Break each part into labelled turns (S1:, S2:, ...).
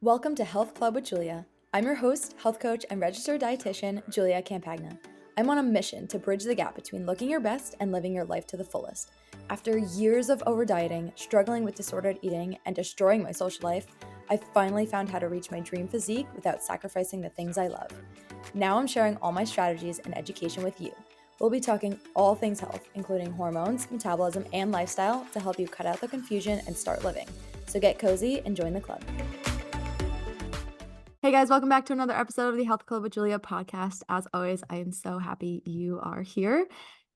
S1: Welcome to Health Club with Julia. I'm your host, health coach, and registered dietitian, Julia Campagna. I'm on a mission to bridge the gap between looking your best and living your life to the fullest. After years of over dieting, struggling with disordered eating, and destroying my social life, I finally found how to reach my dream physique without sacrificing the things I love. Now I'm sharing all my strategies and education with you. We'll be talking all things health, including hormones, metabolism, and lifestyle to help you cut out the confusion and start living. So get cozy and join the club. Hey guys, welcome back to another episode of the Health Club with Julia podcast. As always, I am so happy you are here.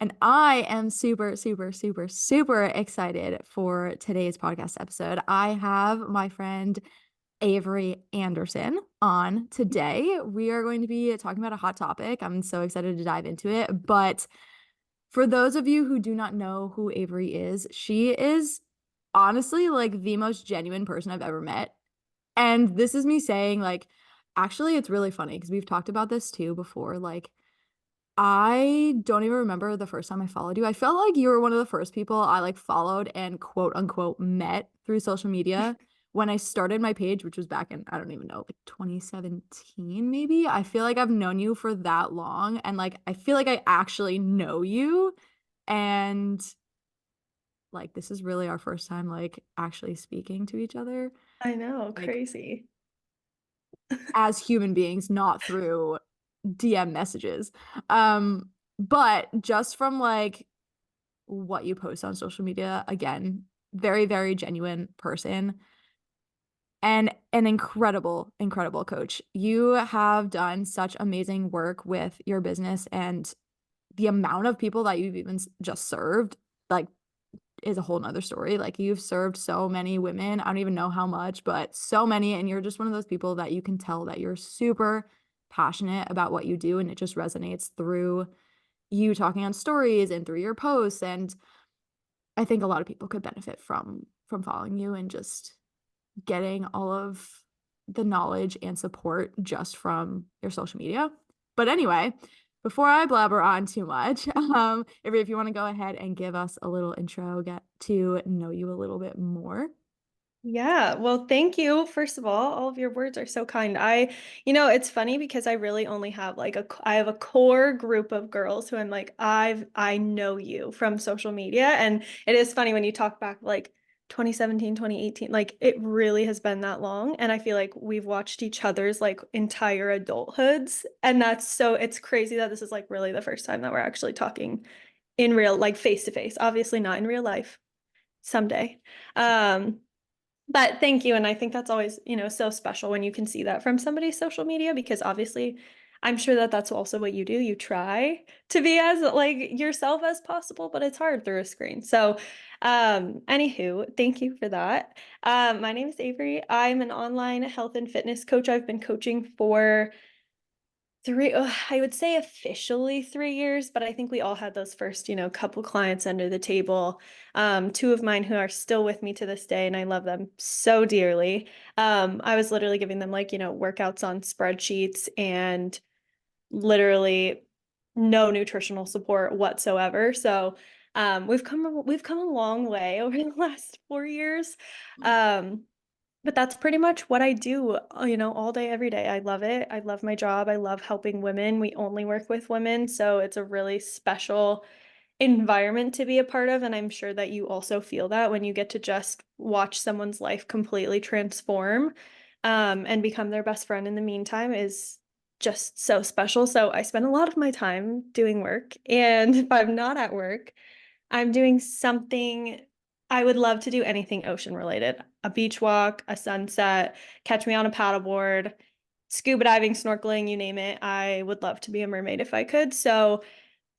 S1: And I am super excited for today's podcast episode. I have my friend Avery Anderson on today. We are going to be talking about a hot topic. I'm so excited to dive into it. But for those of you who do not know who Avery is, she is honestly like the most genuine person I've ever met. And this is me saying, like, actually, it's really funny because we've talked about this too before. Like, I don't even remember the first time I followed you. I felt like you were one of the first people I like followed and quote unquote met through social media when I started my page, which was back in, I don't even know, like 2017, maybe. I feel like I've known you for that long. And like, I feel like I actually know you. And like, this is really our first time, like, actually speaking to each other.
S2: I know,
S1: Like,
S2: crazy.
S1: as human beings, not through DM messages. But just from like what you post on social media, again, very genuine person and an incredible coach. You have done such amazing work with your business, and the amount of people that you've even just served, like, is a whole nother story. Like, you've served so many women. I don't even know how much, but so many. And you're just one of those people that you can tell that you're super passionate about what you do. And it just resonates through you talking on stories and through your posts. And I think a lot of people could benefit from following you and just getting all of the knowledge and support just from your social media. But anyway, before I blabber on too much, if you want to go ahead and give us a little intro, get to know you a little bit more.
S2: Yeah, well, thank you. First of all of your words are so kind. It's funny because I really only have I have a core group of girls who I'm like, I know you from social media. And it is funny when you talk back like 2017, 2018, like it really has been that long. And I feel like we've watched each other's like entire adulthoods. And it's crazy that this is like really the first time that we're actually talking in real, like face to face, obviously not in real life someday. Um, but thank you. And I think that's always, so special when you can see that from somebody's social media, because obviously I'm sure that that's also what you do. You try to be as like yourself as possible, but it's hard through a screen. So, anywho, thank you for that. My name is Avery. I'm an online health and fitness coach. I've been coaching for I would say officially 3 years, but I think we all had those first, couple clients under the table. Two of mine who are still with me to this day, and I love them so dearly. I was literally giving them like, workouts on spreadsheets and literally no nutritional support whatsoever. So we've come a long way over the last 4 years. Um, but that's pretty much what I do, all day, every day. I love it. I love my job. I love helping women. We only work with women, so it's a really special environment to be a part of. And I'm sure that you also feel that when you get to just watch someone's life completely transform, and become their best friend in the meantime is just so special. So I spend a lot of my time doing work. And if I'm not at work, I'm doing something. I would love to do anything ocean related. A beach walk, a sunset, catch me on a paddleboard, scuba diving, snorkeling, you name it. I would love to be a mermaid if I could. So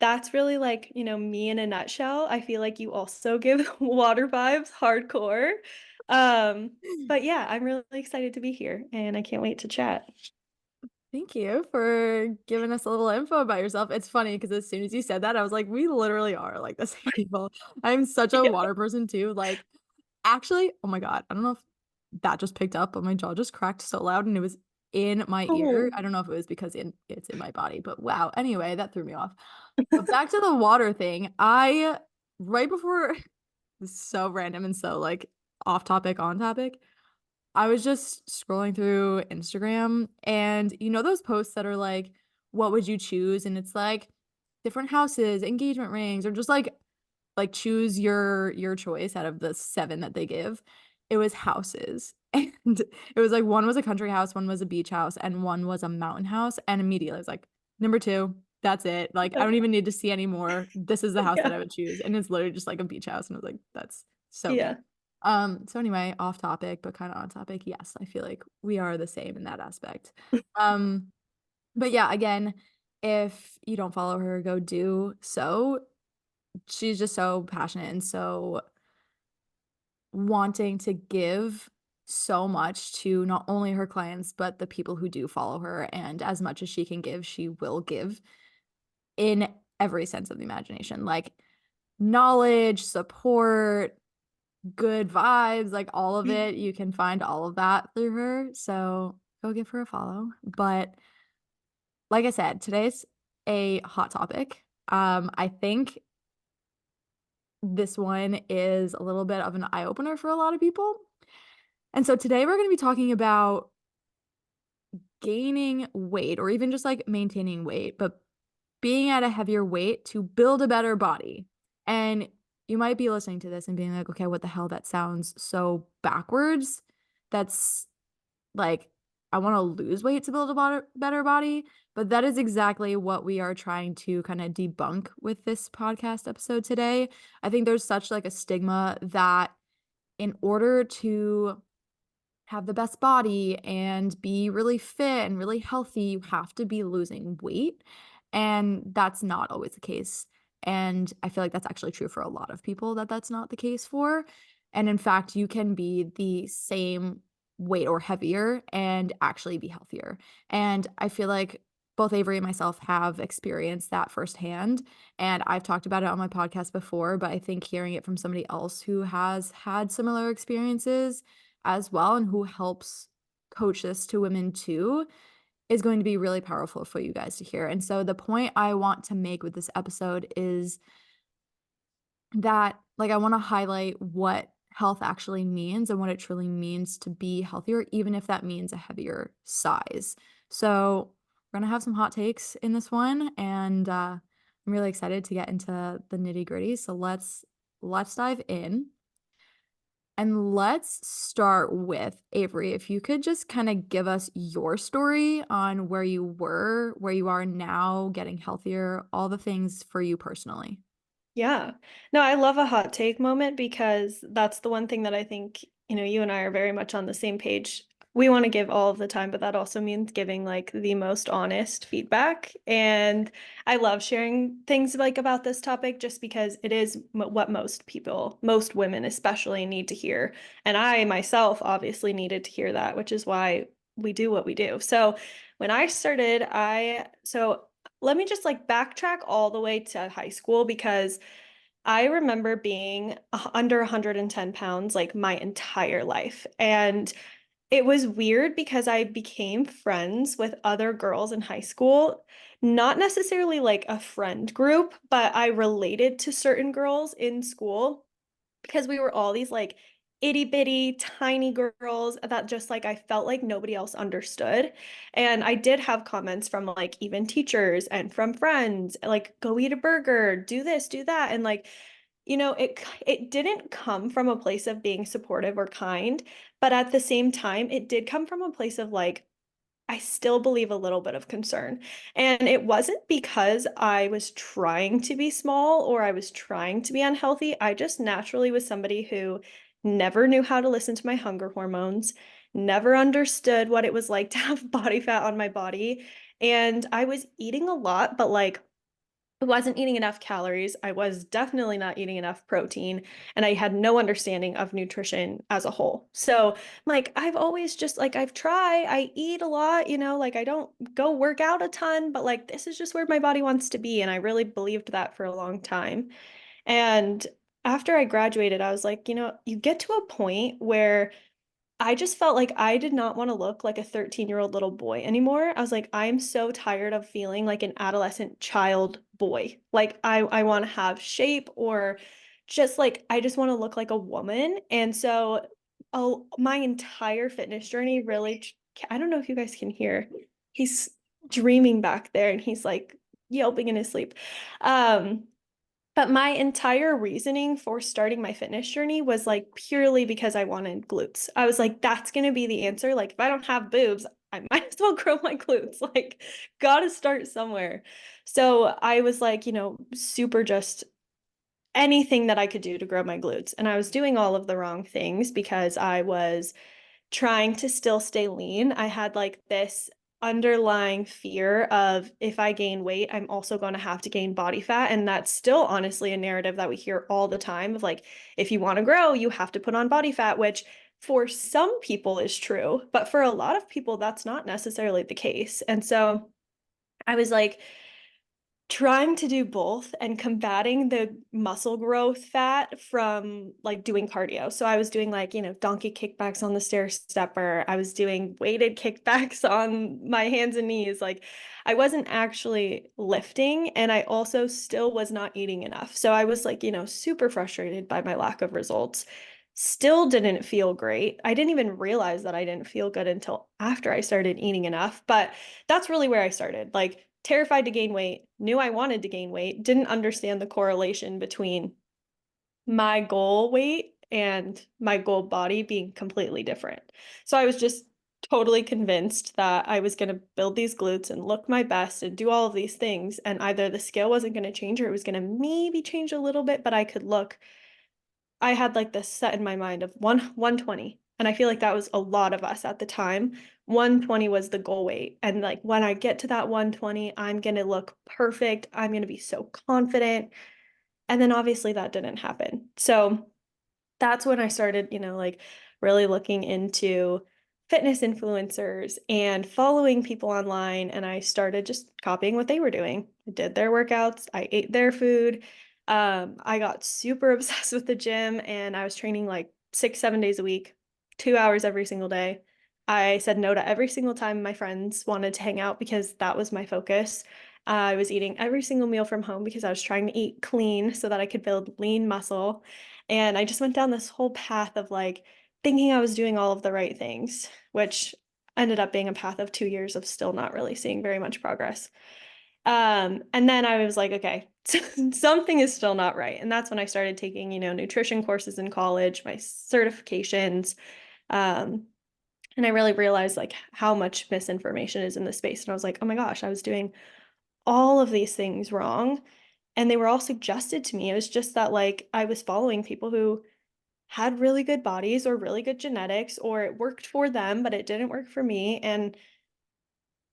S2: that's really like, me in a nutshell. I feel like you also give water vibes hardcore. Um, but yeah, I'm really excited to be here and I can't wait to chat.
S1: Thank you for giving us a little info about yourself. It's funny because as soon as you said that, I was like, we literally are like the same people. I'm such a water person too. Like, actually, oh my God, I don't know if that just picked up, but my jaw just cracked so loud and it was in my ear.
S2: Oh,
S1: I don't know if it was because it's in my body, but wow. Anyway, that threw me off. But back to the water thing. Right before, this is so random and so like off topic, on topic. I was just scrolling through Instagram and you know those posts that are like, what would you choose? And it's like different houses, engagement rings, or just like choose your choice out of the seven that they give. It was houses. And it was like one was a country house, one was a beach house, and one was a mountain house. And immediately I was like, number two, that's it. Like I don't even need to see anymore. This is the house that
S2: Yeah.
S1: I would choose. And it's literally just like a beach house. And I was like, that's so me.
S2: Yeah.
S1: So anyway, off topic, but kind of on topic. Yes, I feel like we are the same in that aspect. Um, but yeah, again, if you don't follow her, go do so. She's just so passionate and so wanting to give so much to not only her clients, but the people who do follow her. And as much as she can give, she will give in every sense of the imagination, like knowledge, support, good vibes, like all of it. You can find all of that through her. So go give her a follow. But like I said, today's a hot topic. I think this one is a little bit of an eye opener for a lot of people. And so today we're going to be talking about gaining weight or even just like maintaining weight, but being at a heavier weight to build a better body. And you might be listening to this and being like, okay, what the hell? That sounds so backwards. That's like, I want to lose weight to build a better body. But that is exactly what we are trying to kind of debunk with this podcast episode today. I think there's such like a stigma that in order to have the best body and be really fit and really healthy, you have to be losing weight. And that's not always the case. And I feel like that's actually true for a lot of people that that's not the case for. And in fact, you can be the same weight or heavier and actually be healthier. And I feel like both Avery and myself have experienced that firsthand. And I've talked about it on my podcast before, but I think hearing it from somebody else who has had similar experiences as well and who helps coach this to women too is going to be really powerful for you guys to hear. And so the point I want to make with this episode is that like I want to highlight what health actually means and what it truly means to be healthier, even if that means a heavier size. So we're gonna have some hot takes in this one, and I'm really excited to get into the nitty gritty. So let's dive in. And let's start with Avery. If you could just kind of give us your story on where you were, where you are now, getting healthier, all the things for you personally.
S2: Yeah. No, I love a hot take moment because that's the one thing that I think, you and I are very much on the same page. We want to give all of the time, but that also means giving like the most honest feedback. And I love sharing things like about this topic just because it is what most people, most women especially need to hear. And I myself obviously needed to hear that, which is why we do what we do. So when I started, so let me just like backtrack all the way to high school because I remember being under 110 pounds like my entire life. And it was weird because I became friends with other girls in high school, not necessarily like a friend group, but I related to certain girls in school because we were all these like itty bitty tiny girls that just like I felt like nobody else understood. And I did have comments from like even teachers and from friends, like go eat a burger, do this, do that. And like, it didn't come from a place of being supportive or kind, but at the same time, it did come from a place of like, I still believe a little bit of concern. And it wasn't because I was trying to be small or I was trying to be unhealthy. I just naturally was somebody who never knew how to listen to my hunger hormones, never understood what it was like to have body fat on my body. And I was eating a lot, but like I wasn't eating enough calories. I was definitely not eating enough protein, and I had no understanding of nutrition as a whole. So, like, I've always just like, I eat a lot, like I don't go work out a ton, but like, this is just where my body wants to be. And I really believed that for a long time. And after I graduated, I was like, you get to a point where I just felt like I did not want to look like a 13-year-old little boy anymore. I was like, I'm so tired of feeling like an adolescent child boy. Like I want to have shape or just like I just want to look like a woman. And so oh, my entire fitness journey really, I don't know if you guys can hear. He's dreaming back there and he's like yelping in his sleep. Um, but my entire reasoning for starting my fitness journey was like purely because I wanted glutes. I was like, that's going to be the answer. Like, if I don't have boobs, I might as well grow my glutes. Like, gotta start somewhere. So I was like, super just anything that I could do to grow my glutes. And I was doing all of the wrong things because I was trying to still stay lean. I had like this underlying fear of if I gain weight, I'm also going to have to gain body fat. And that's still honestly a narrative that we hear all the time of like, if you want to grow, you have to put on body fat, which for some people is true. But for a lot of people, that's not necessarily the case. And so I was like, trying to do both and combating the muscle growth fat from like doing cardio. So I was doing like, donkey kickbacks on the stair stepper. I was doing weighted kickbacks on my hands and knees. Like I wasn't actually lifting and I also still was not eating enough. So I was like, super frustrated by my lack of results. Still didn't feel great. I didn't even realize that I didn't feel good until after I started eating enough. But that's really where I started. Like terrified to gain weight, knew I wanted to gain weight, didn't understand the correlation between my goal weight and my goal body being completely different. So I was just totally convinced that I was going to build these glutes and look my best and do all of these things. And either the scale wasn't going to change or it was going to maybe change a little bit, but I could look. I had like this set in my mind of 120. And I feel like that was a lot of us at the time. 120 was the goal weight. And like when I get to that 120, I'm going to look perfect. I'm going to be so confident. And then obviously that didn't happen. So that's when I started, like really looking into fitness influencers and following people online. And I started just copying what they were doing. I did their workouts, I ate their food. I got super obsessed with the gym and I was training like 6, 7 days a week, 2 hours every single day. I said no to every single time my friends wanted to hang out because that was my focus. I was eating every single meal from home because I was trying to eat clean so that I could build lean muscle. And I just went down this whole path of like thinking I was doing all of the right things, which ended up being a path of 2 years of still not really seeing very much progress. And then I was like, okay, something is still not right. And that's when I started taking, nutrition courses in college, my certifications. Um, and I really realized like how much misinformation is in this space. And I was like, oh my gosh, I was doing all of these things wrong. And they were all suggested to me. It was just that like I was following people who had really good bodies or really good genetics, or it worked for them, but it didn't work for me. And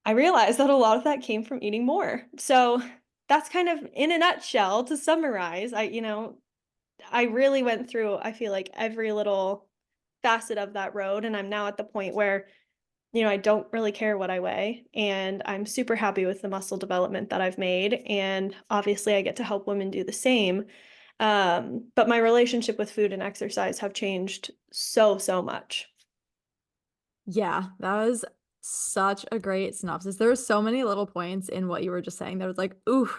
S2: I realized that a lot of that came from eating more. So that's kind of in a nutshell to summarize. I really went through, I feel like every little facet of that road. And I'm now at the point where, I don't really care what I weigh. And I'm super happy with the muscle development that I've made. And obviously, I get to help women do the same. But my relationship with food and exercise have changed so, so much.
S1: Yeah, that was such a great synopsis. There were so many little points in what you were just saying that was like, ooh,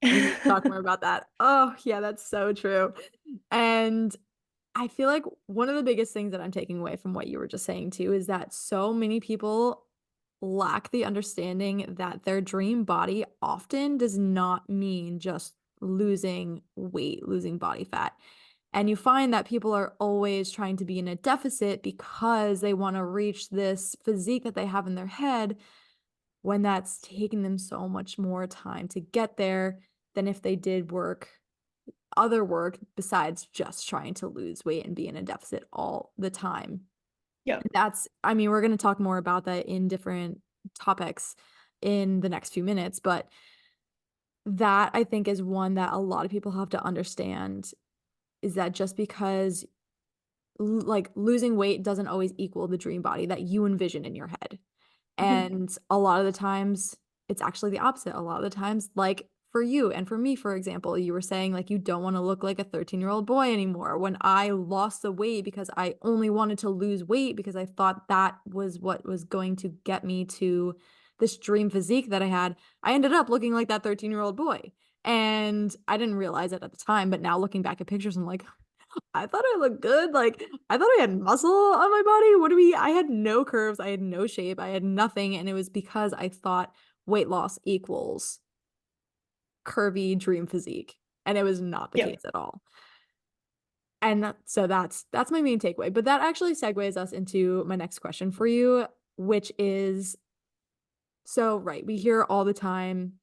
S1: we need to talk more about that. Oh, yeah, that's so true. And I feel like one of the biggest things that I'm taking away from what you were just saying too is that so many people lack the understanding that their dream body often does not mean just losing weight, losing body fat. And you find that people are always trying to be in a deficit because they want to reach this physique that they have in their head when that's taking them so much more time to get there than if they did other work besides just trying to lose weight and be in a deficit all the time.
S2: Yeah.
S1: And I mean, we're going to talk more about that in different topics in the next few minutes, but that I think is one that a lot of people have to understand is that just because like losing weight doesn't always equal the dream body that you envision in your head.
S2: Mhm.
S1: And a lot of the times it's actually the opposite. A lot of the times, like for you and for me, for example, you were saying like you don't want to look like a 13-year-old boy anymore. When I lost the weight because I only wanted to lose weight because I thought that was what was going to get me to this dream physique that I had, I ended up looking like that 13-year-old boy. And I didn't realize it at the time, but now looking back at pictures, I'm like, I thought I looked good. Like, I thought I had muscle on my body. What do we, I had no curves, I had no shape, I had nothing. And it was because I thought weight loss equals curvy dream physique. And it was not the
S2: Yep.
S1: case at all. And so that's my main takeaway. But that actually segues us into my next question for you, which is so right, we hear all the time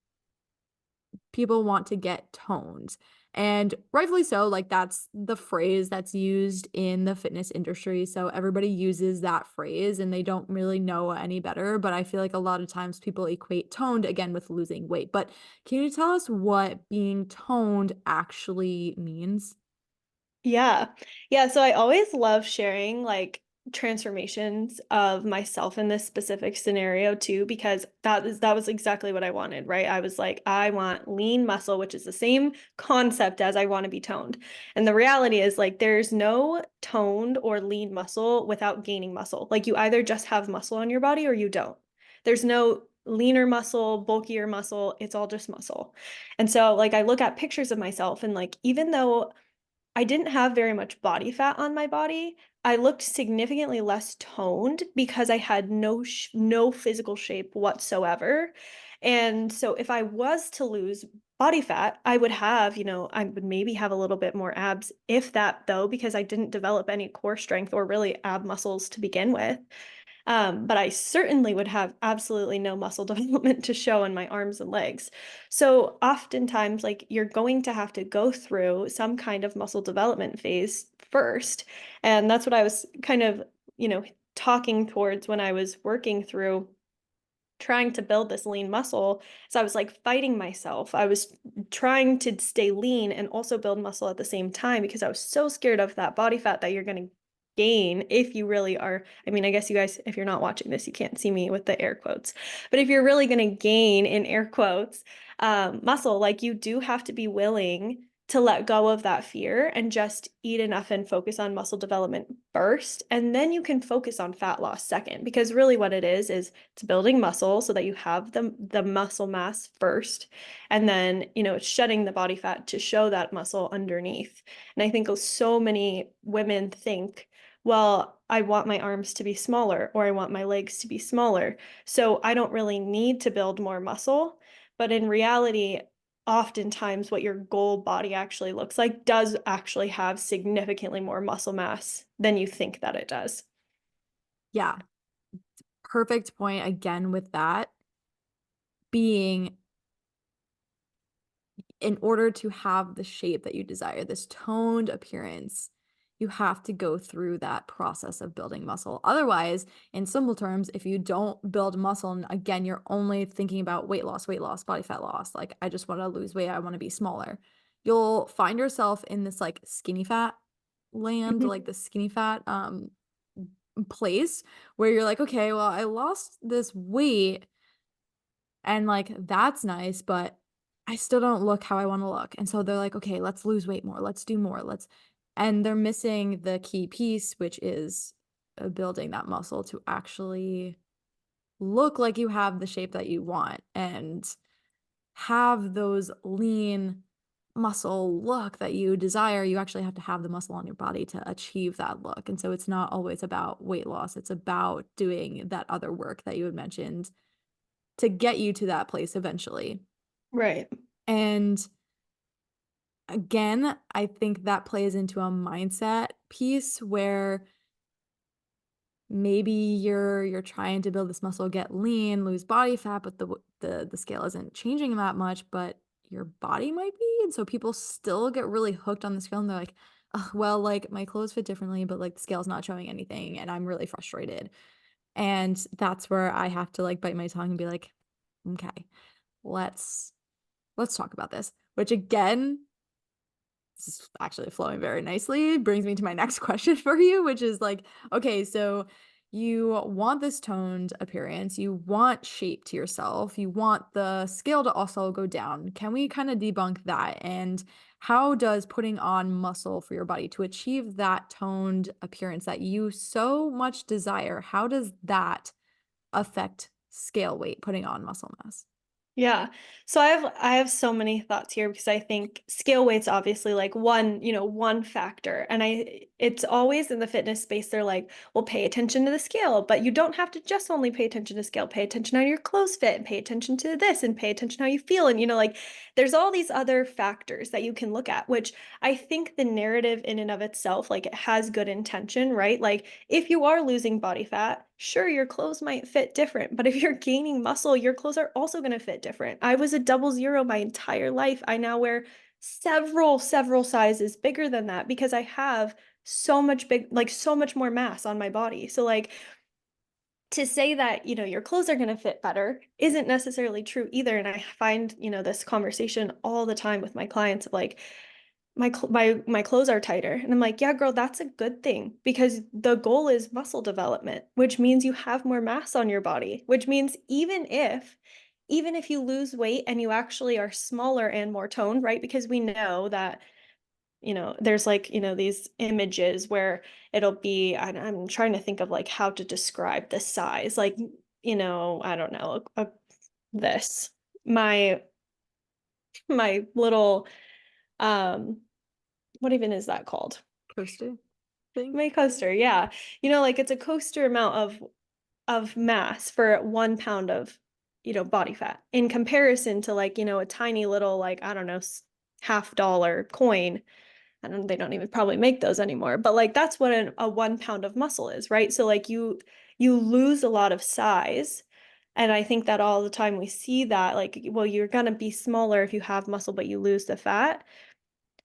S1: people want to get toned. And rightfully so, like that's the phrase that's used in the fitness industry. So everybody uses that phrase and they don't really know any better. But I feel like a lot of times people equate toned again with losing weight. But can you tell us what being toned actually means?
S2: Yeah. Yeah. So I always love sharing like transformations of myself in this specific scenario too, because that was exactly what I wanted, right? I was like, I want lean muscle, which is the same concept as I want to be toned. And the reality is like there's no toned or lean muscle without gaining muscle. Like you either just have muscle on your body or you don't. There's no leaner muscle, bulkier muscle, it's all just muscle. And so like I look at pictures of myself and like even though I didn't have very much body fat on my body. I looked significantly less toned because I had no physical shape whatsoever. And so if I was to lose body fat, I would have, I would maybe have a little bit more abs, if that though, because I didn't develop any core strength or really ab muscles to begin with. But I certainly would have absolutely no muscle development to show in my arms and legs. So oftentimes, like you're going to have to go through some kind of muscle development phase first. And that's what I was kind of, talking towards when I was working through trying to build this lean muscle. So I was like fighting myself. I was trying to stay lean and also build muscle at the same time because I was so scared of that body fat that you're going to gain if you really are. I mean, I guess you guys, if you're not watching this, you can't see me with the air quotes. But if you're really going to gain in air quotes muscle, like you do have to be willing to let go of that fear and just eat enough and focus on muscle development first. And then you can focus on fat loss second. Because really what it is it's building muscle so that you have the muscle mass first. And then, it's shedding the body fat to show that muscle underneath. And I think so many women think, well, I want my arms to be smaller or I want my legs to be smaller. So I don't really need to build more muscle. But in reality, oftentimes what your goal body actually looks like does actually have significantly more muscle mass than you think that it does.
S1: Yeah, perfect point again with that being in order to have the shape that you desire, this toned appearance, you have to go through that process of building muscle. Otherwise, in simple terms, if you don't build muscle, and again, you're only thinking about weight loss, body fat loss, like I just want to lose weight, I want to be smaller, you'll find yourself in this like skinny fat land,
S2: Mhm.
S1: like the skinny fat place where you're like, okay, well, I lost this weight and like that's nice, but I still don't look how I want to look. And so they're like, okay, let's lose weight more. Let's do more. And they're missing the key piece, which is building that muscle to actually look like you have the shape that you want and have those lean muscle look that you desire. You actually have to have the muscle on your body to achieve that look. And so it's not always about weight loss, it's about doing that other work that you had mentioned to get you to that place eventually.
S2: Right.
S1: And again, I think that plays into a mindset piece where maybe you're trying to build this muscle, get lean, lose body fat, but the scale isn't changing that much, but your body might be. And so people still get really hooked on the scale and they're like, oh, well, like my clothes fit differently, but like the scale's not showing anything and I'm really frustrated. And that's where I have to like bite my tongue and be like, okay, let's let's talk about this. Which again, this is actually flowing very nicely. Brings me to my next question for you, which is like, okay, so you want this toned appearance, you want shape to yourself, you want the scale to also go down. Can we kind of debunk that? And how does putting on muscle for your body to achieve that toned appearance that you so much desire, how does that affect scale weight, putting on muscle mass?
S2: Yeah. So I have so many thoughts here because I think scale weight's obviously like one, one factor. And it's always in the fitness space, they're like, well, pay attention to the scale, but you don't have to just only pay attention to scale, pay attention how your clothes fit and pay attention to this and pay attention how you feel. And like there's all these other factors that you can look at, which I think the narrative in and of itself, like it has good intention, right? Like if you are losing body fat, sure, your clothes might fit different, but if you're gaining muscle, your clothes are also going to fit different. I was a 00 my entire life. I now wear several sizes bigger than that because I have so much more mass on my body. So like to say that, your clothes are going to fit better isn't necessarily true either. And I find, this conversation all the time with my clients of like, my clothes are tighter, and I'm like, yeah, girl, that's a good thing because the goal is muscle development, which means you have more mass on your body, which means even if you lose weight and you actually are smaller and more toned, right? Because we know that there's like these images where it'll be, I'm trying to think of like how to describe the size, like I don't know, this my my little what even is that called?
S1: Coaster thing.
S2: My coaster, yeah. Like it's a coaster amount of mass for 1 pound of, body fat in comparison to like, a tiny little like, I don't know, half-dollar coin. They don't even probably make those anymore, but like that's what a 1 pound of muscle is, right? So like you lose a lot of size. And I think that all the time we see that, like, well, you're gonna be smaller if you have muscle, but you lose the fat.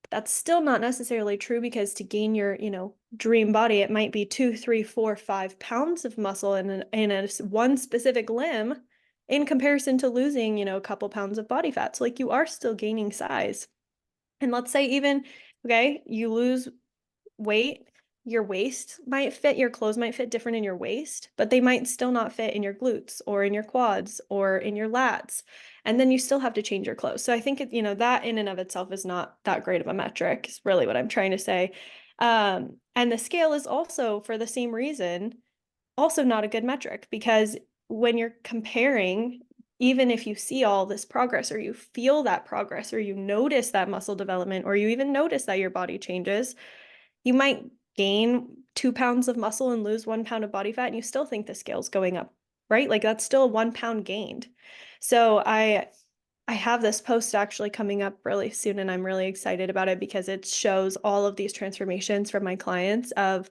S2: That's still not necessarily true because to gain your, dream body, it might be 2, 3, 4, 5 pounds of muscle in a one specific limb in comparison to losing, a couple pounds of body fat. So like you are still gaining size. And let's say even, okay, you lose weight, your waist might fit, your clothes might fit different in your waist, but they might still not fit in your glutes or in your quads or in your lats. And then you still have to change your clothes. So I think that in and of itself is not that great of a metric, is really what I'm trying to say. And the scale is also for the same reason, also not a good metric because when you're comparing, even if you see all this progress or you feel that progress or you notice that muscle development or you even notice that your body changes, you might gain 2 pounds of muscle and lose 1 pound of body fat, and you still think the scale's going up, right? Like that's still 1 pound gained. So I have this post actually coming up really soon, and I'm really excited about it because it shows all of these transformations from my clients of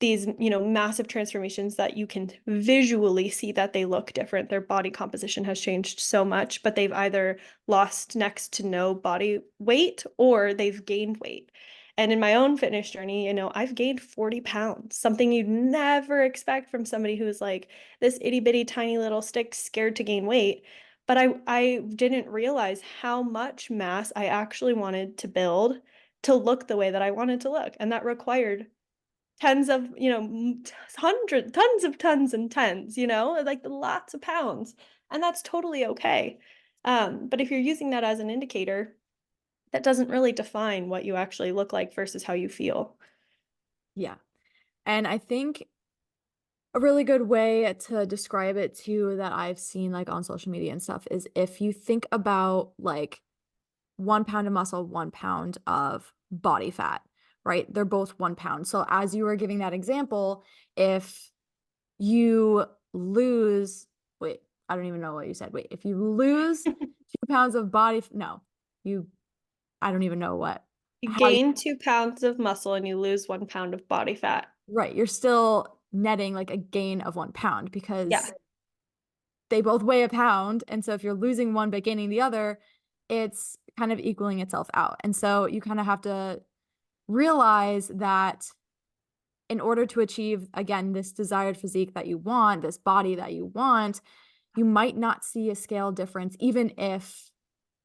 S2: these, massive transformations that you can visually see that they look different. Their body composition has changed so much, but they've either lost next to no body weight or they've gained weight. And in my own fitness journey, I've gained 40 pounds, something you'd never expect from somebody who's like this itty bitty tiny little stick scared to gain weight. But I didn't realize how much mass I actually wanted to build to look the way that I wanted to look. And that required tens of, hundred tons of tons and tens, like lots of pounds. And that's totally okay. But if you're using that as an indicator, that doesn't really define what you actually look like versus how you feel.
S1: Yeah. And I think a really good way to describe it too that I've seen like on social media and stuff is if you think about like 1 pound of muscle, 1 pound of body fat, right? They're both 1 pound. So as you were giving that example, if you lose, wait, I don't even know what you said. Wait, if you lose 2 pounds of body, no, you, I don't even know
S2: You
S1: how you,
S2: gain 2 pounds of muscle and you lose 1 pound of body fat.
S1: right, you're still netting like a gain of 1 pound
S2: Yeah.
S1: because they both weigh a pound. And so if you're losing one but gaining the other, it's kind of equaling itself out. And so you kind of have to realize that in order to achieve, again, this desired physique that you want, this body that you want, you might not see a scale difference, even if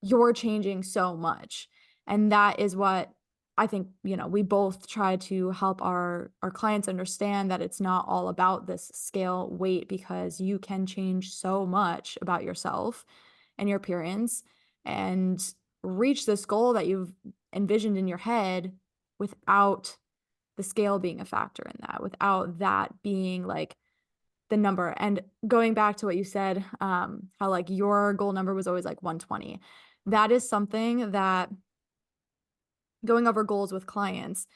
S1: you're changing so much. And that is what I think, we both try to help our clients understand that it's not all about this scale weight because you can change so much about yourself and your appearance and reach this goal that you've envisioned in your head without the scale being a factor in that, without that being like the number. And going back to what you said, how like your goal number was always like 120. That is something that going over goals with clients,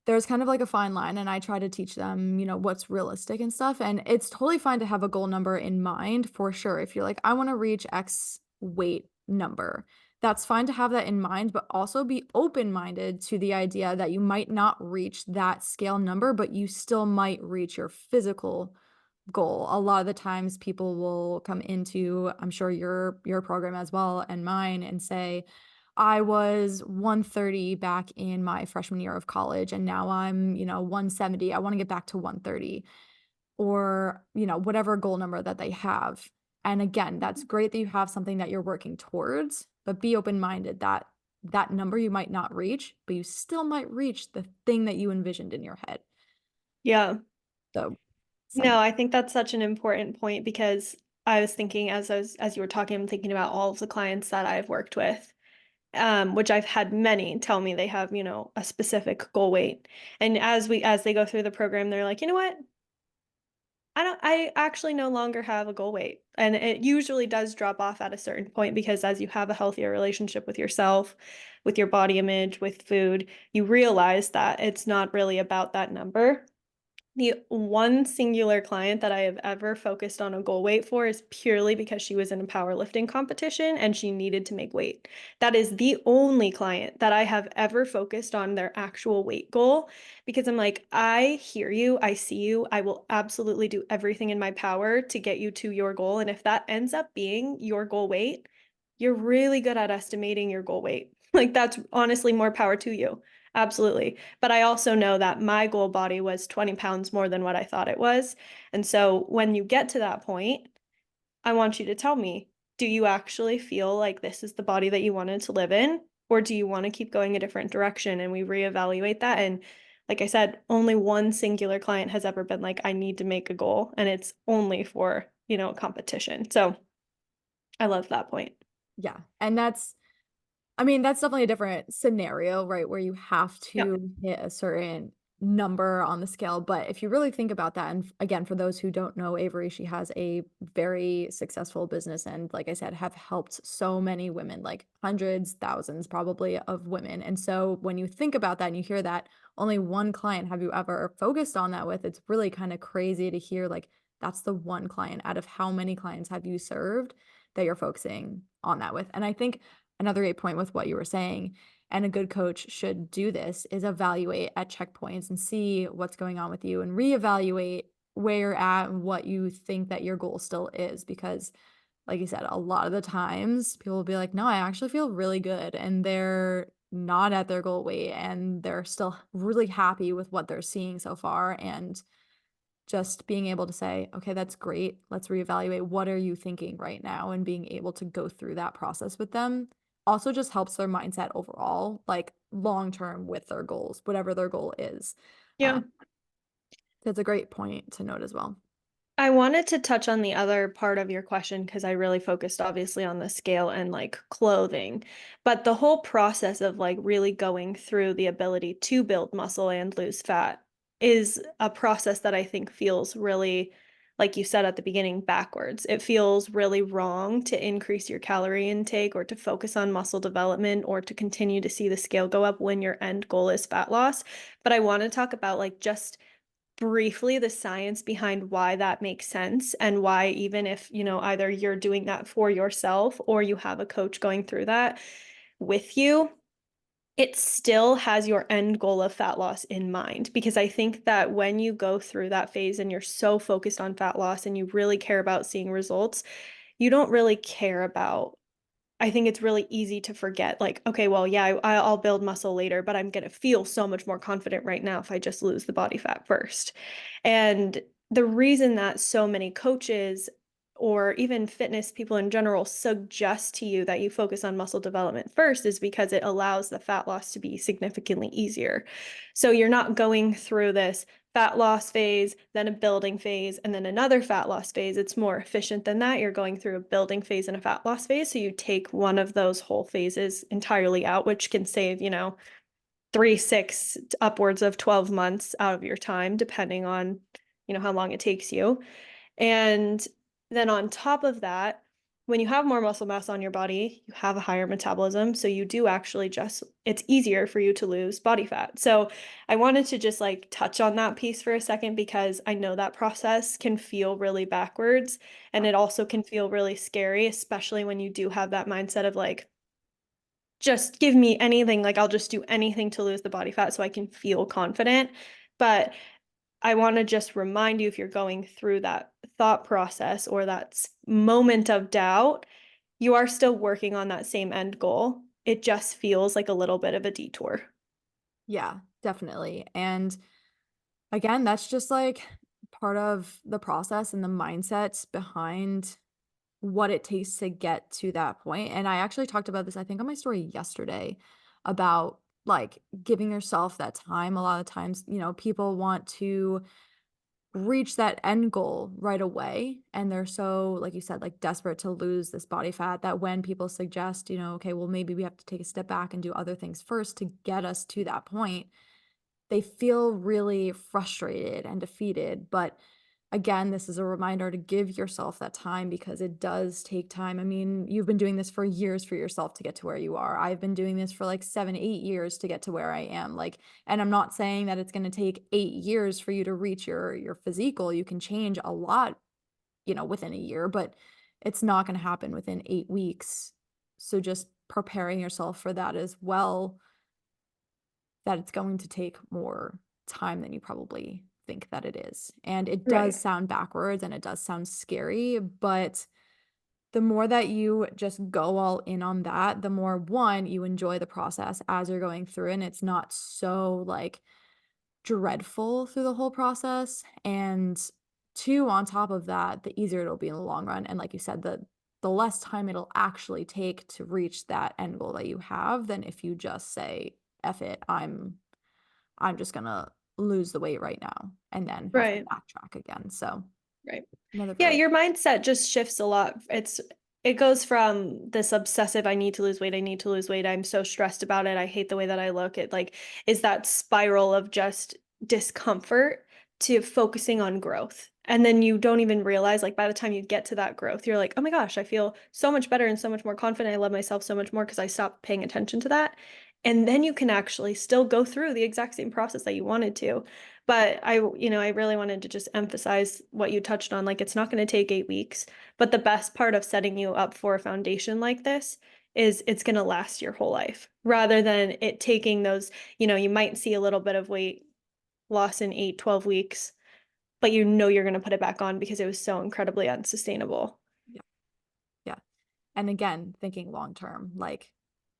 S1: there's kind of like a fine line, and I try to teach them, what's realistic and stuff. And it's totally fine to have a goal number in mind for sure. If you're like, I want to reach X weight number, that's fine to have that in mind, but also be open minded to the idea that you might not reach that scale number, but you still might reach your physical goal. A lot of the times people will come into, I'm sure your program as well and mine, and say, I was 130 back in my freshman year of college and now I'm, 170. I want to get back to 130 or, whatever goal number that they have. And again, that's great that you have something that you're working towards, but be open-minded that that number you might not reach, but you still might reach the thing that you envisioned in your head.
S2: Yeah.
S1: So,
S2: No,
S1: some
S2: I think that's such an important point because I was thinking as you were talking, I'm thinking about all of the clients that I've worked with, which I've had many tell me they have, a specific goal weight. And as they go through the program, they're like, you know what? I actually no longer have a goal weight. And it usually does drop off at a certain point because as you have a healthier relationship with yourself, with your body image, with food, you realize that it's not really about that number. The one singular client that I have ever focused on a goal weight for is purely because she was in a powerlifting competition and she needed to make weight. That is the only client that I have ever focused on their actual weight goal because I'm like, I hear you, I see you, I will absolutely do everything in my power to get you to your goal. And if that ends up being your goal weight, you're really good at estimating your goal weight. Like, that's honestly more power to you. Absolutely. But I also know that my goal body was 20 pounds more than what I thought it was. And so when you get to that point, I want you to tell me, do you actually feel like this is the body that you wanted to live in? Or do you want to keep going a different direction? And we reevaluate that. And like I said, only one singular client has ever been like, I need to make a goal. And it's only for, a competition. So I love that point.
S1: yeah. And that's definitely a different scenario, right? Where you have
S2: Yep.
S1: to hit a certain number on the scale. But if you really think about that, and again, for those who don't know Avery, she has a very successful business. And like I said, have helped so many women, like hundreds, thousands probably of women. And so when you think about that and you hear that only one client have you ever focused on that with, it's really kind of crazy to hear like that's the one client out of how many clients have you served that you're focusing on that with. And I think another great point with what you were saying, and a good coach should do this, is evaluate at checkpoints and see what's going on with you and reevaluate where you're at and what you think that your goal still is. Because, like you said, a lot of the times people will be like, no, I actually feel really good. And they're not at their goal weight and they're still really happy with what they're seeing so far. And just being able to say, okay, that's great. Let's reevaluate. What are you thinking right now? And being able to go through that process with them also just helps their mindset overall, like long term with their goals, whatever their goal is.
S2: Yeah.
S1: That's a great point to note as well.
S2: I wanted to touch on the other part of your question because I really focused obviously on the scale and like clothing. But the whole process of like really going through the ability to build muscle and lose fat is a process that I think feels really, like you said at the beginning, backwards. It feels really wrong to increase your calorie intake or to focus on muscle development or to continue to see the scale go up when your end goal is fat loss. But I want to talk about like just briefly the science behind why that makes sense and why even if, either you're doing that for yourself or you have a coach going through that with you, it still has your end goal of fat loss in mind. Because I think that when you go through that phase and you're so focused on fat loss and you really care about seeing results, you don't really care about I think it's really easy to forget, like, okay, well, yeah, I'll build muscle later, but I'm going to feel so much more confident right now if I just lose the body fat first. And the reason that so many coaches or even fitness people in general suggest to you that you focus on muscle development first is because it allows the fat loss to be significantly easier. So you're not going through this fat loss phase, then a building phase, and then another fat loss phase. It's more efficient than that. You're going through a building phase and a fat loss phase. So you take one of those whole phases entirely out, which can save, 3, 6, upwards of 12 months out of your time, depending on, how long it takes you. And then on top of that, when you have more muscle mass on your body, you have a higher metabolism. So you do actually just, it's easier for you to lose body fat. So I wanted to just like touch on that piece for a second because I know that process can feel really backwards and it also can feel really scary, especially when you do have that mindset of like, just give me anything, like I'll just do anything to lose the body fat so I can feel confident. But I want to just remind you if you're going through that thought process or that moment of doubt, you are still working on that same end goal. It just feels like a little bit of a detour.
S1: Yeah, definitely. And again, that's just like part of the process and the mindsets behind what it takes to get to that point. And I actually talked about this, I think, on my story yesterday about like giving yourself that time. A lot of times, people want to reach that end goal right away. And they're so, like you said, like desperate to lose this body fat that when people suggest, okay, well, maybe we have to take a step back and do other things first to get us to that point, they feel really frustrated and defeated. But again, this is a reminder to give yourself that time because it does take time. I mean, you've been doing this for years for yourself to get to where you are. I've been doing this for like 7, 8 years to get to where I am. Like, and I'm not saying that it's going to take 8 years for you to reach your physique goal. You can change a lot, within a year, but it's not going to happen within 8 weeks. So just preparing yourself for that as well, that it's going to take more time than you probably think that it is. And it does
S2: Right.
S1: sound backwards and it does sound scary, but the more that you just go all in on that, the more one, you enjoy the process as you're going through and it's not so like dreadful through the whole process. And two, on top of that, the easier it'll be in the long run. And like you said, the less time it'll actually take to reach that end goal that you have than if you just say, F it, I'm just gonna lose the weight right now and then have to
S2: Right.
S1: backtrack again. So
S2: Right.
S1: another
S2: Yeah,
S1: very
S2: your mindset just shifts a lot. It goes from this obsessive, I need to lose weight, I need to lose weight, I'm so stressed about it, I hate the way that I look. It like is that spiral of just discomfort to focusing on growth. And then you don't even realize, like by the time you get to that growth, you're like, oh my gosh, I feel so much better and so much more confident. I love myself so much more because I stopped paying attention to that. And then you can actually still go through the exact same process that you wanted to. But I really wanted to just emphasize what you touched on. Like, it's not going to take 8 weeks, but the best part of setting you up for a foundation like this is it's going to last your whole life rather than it taking those, you might see a little bit of weight loss in 8, 12 weeks, but you're going to put it back on because it was so incredibly unsustainable.
S1: yeah, yeah. And again, thinking long term, like,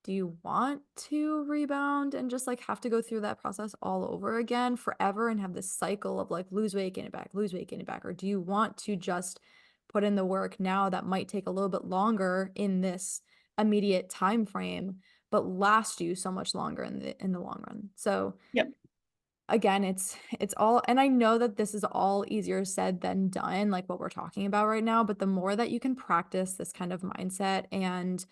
S1: do you want to rebound and just like have to go through that process all over again forever and have this cycle of like lose weight, gain it back, lose weight, gain it back? Or do you want to just put in the work now that might take a little bit longer in this immediate time frame, but last you so much longer in the long run? So
S2: Yep.
S1: again, it's all, and I know that this is all easier said than done, like what we're talking about right now, but the more that you can practice this kind of mindset and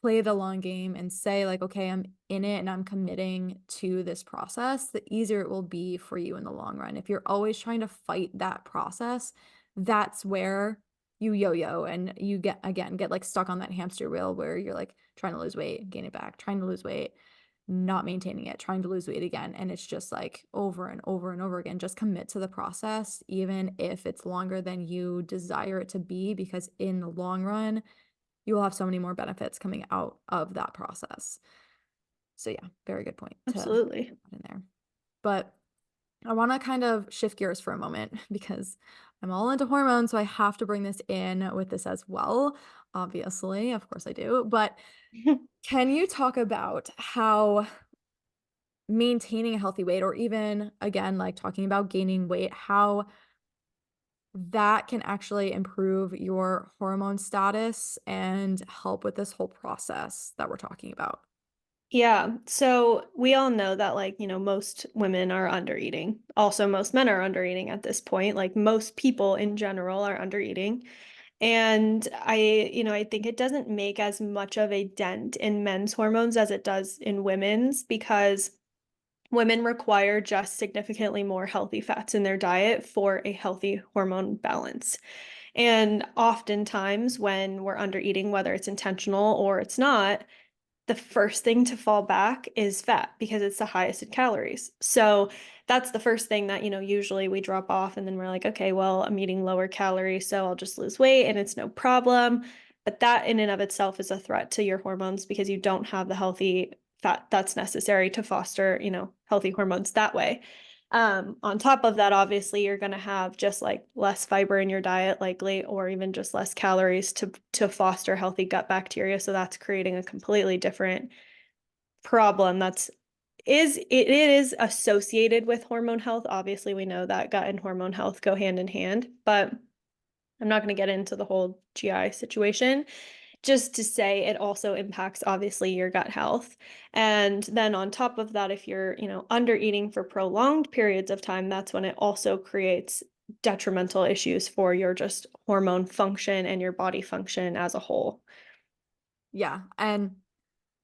S1: play the long game and say like, okay, I'm in it and I'm committing to this process, the easier it will be for you in the long run. If you're always trying to fight that process, that's where you yo-yo and you get like stuck on that hamster wheel where you're like trying to lose weight, gain it back, trying to lose weight, not maintaining it, trying to lose weight again. And it's just like over and over and over again. Just commit to the process, even if it's longer than you desire it to be, because in the long run, you will have so many more benefits coming out of that process. So, yeah, very good point to
S2: Absolutely.
S1: put in there. But I want to kind of shift gears for a moment because I'm all into hormones. So I have to bring this in with this as well. Obviously, of course I do. But can you talk about how maintaining a healthy weight or even again like talking about gaining weight, how that can actually improve your hormone status and help with this whole process that we're talking about?
S2: Yeah. So we all know that, like, most women are under eating. Also, most men are under eating at this point. Like, most people in general are under eating. And I think it doesn't make as much of a dent in men's hormones as it does in women's because women require just significantly more healthy fats in their diet for a healthy hormone balance. And oftentimes, when we're under eating, whether it's intentional or it's not, the first thing to fall back is fat because it's the highest in calories. So that's the first thing that, usually we drop off and then we're like, okay, well, I'm eating lower calories, so I'll just lose weight and it's no problem. But that in and of itself is a threat to your hormones because you don't have the healthy fat that's necessary to foster, healthy hormones that way. On top of that, obviously, you're going to have just like less fiber in your diet, likely, or even just less calories to foster healthy gut bacteria. So that's creating a completely different problem. It is associated with hormone health. Obviously, we know that gut and hormone health go hand in hand, but I'm not going to get into the whole GI situation. Just to say it also impacts obviously your gut health. And then on top of that, if you're, under eating for prolonged periods of time, that's when it also creates detrimental issues for your just hormone function and your body function as a whole.
S1: Yeah. And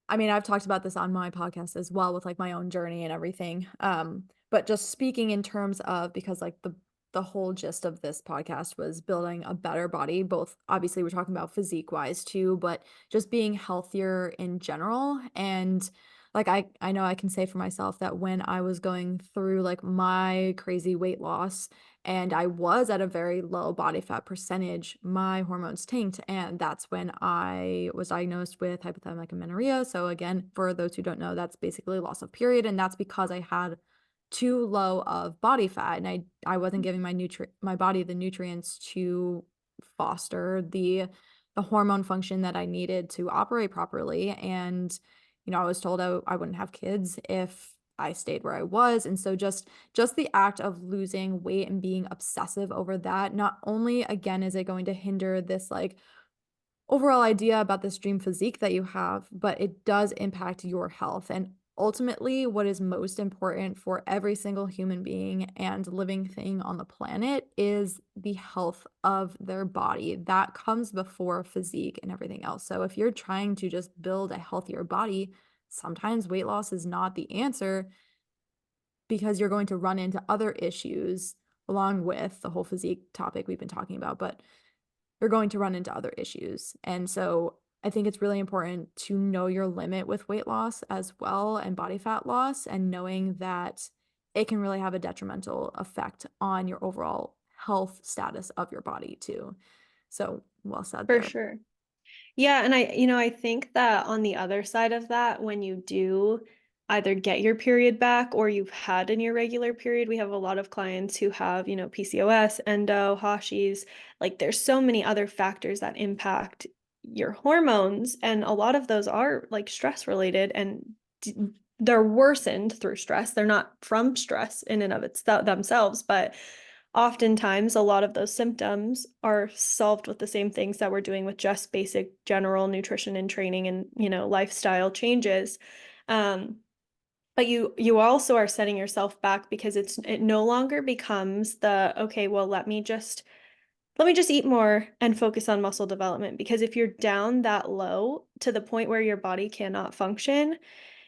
S1: I mean, I've talked about this on my podcast as well with like my own journey and everything. But just speaking in terms of because like the whole gist of this podcast was building a better body, both obviously we're talking about physique wise too, but just being healthier in general. And like I know I can say for myself that when I was going through like my crazy weight loss and I was at a very low body fat percentage, my hormones tanked, and that's when I was diagnosed with hypothalamic amenorrhea. So again, for those who don't know, that's basically loss of period, and that's because I had too low of body fat, and I wasn't giving my body the nutrients to foster the hormone function that I needed to operate properly. And I was told I wouldn't have kids if I stayed where I was. And so just the act of losing weight and being obsessive over that, not only again is it going to hinder this like overall idea about this dream physique that you have, but it does impact your health. And ultimately, what is most important for every single human being and living thing on the planet is the health of their body. That comes before physique and everything else. So if you're trying to just build a healthier body, sometimes weight loss is not the answer because you're going to run into other issues along with the whole physique topic we've been talking about, but you're going to run into other issues. And so I think it's really important to know your limit with weight loss as well and body fat loss, and knowing that it can really have a detrimental effect on your overall health status of your body too. So well said
S2: For
S1: there.
S2: sure. Yeah, and I think that on the other side of that, when you do either get your period back or you've had an irregular period, we have a lot of clients who have, PCOS, endo, Hashis. Like there's so many other factors that impact your hormones, and a lot of those are like stress related and they're worsened through stress. They're not from stress in and of themselves, but oftentimes a lot of those symptoms are solved with the same things that we're doing with just basic general nutrition and training and lifestyle changes. um, but you also are setting yourself back because it no longer becomes the okay, well, let me just eat more and focus on muscle development, because if you're down that low to the point where your body cannot function,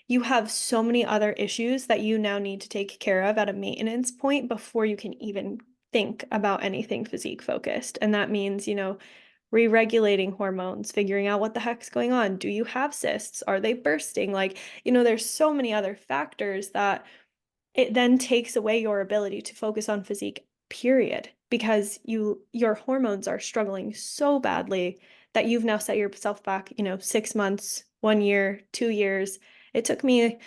S2: you have so many other issues that you now need to take care of at a maintenance point before you can even think about anything physique focused. And that means, re-regulating hormones, figuring out what the heck's going on. Do you have cysts? Are they bursting? Like, there's so many other factors that it then takes away your ability to focus on physique, period, because your hormones are struggling so badly that you've now set yourself back, 6 months, 1 year, 2 years. It took me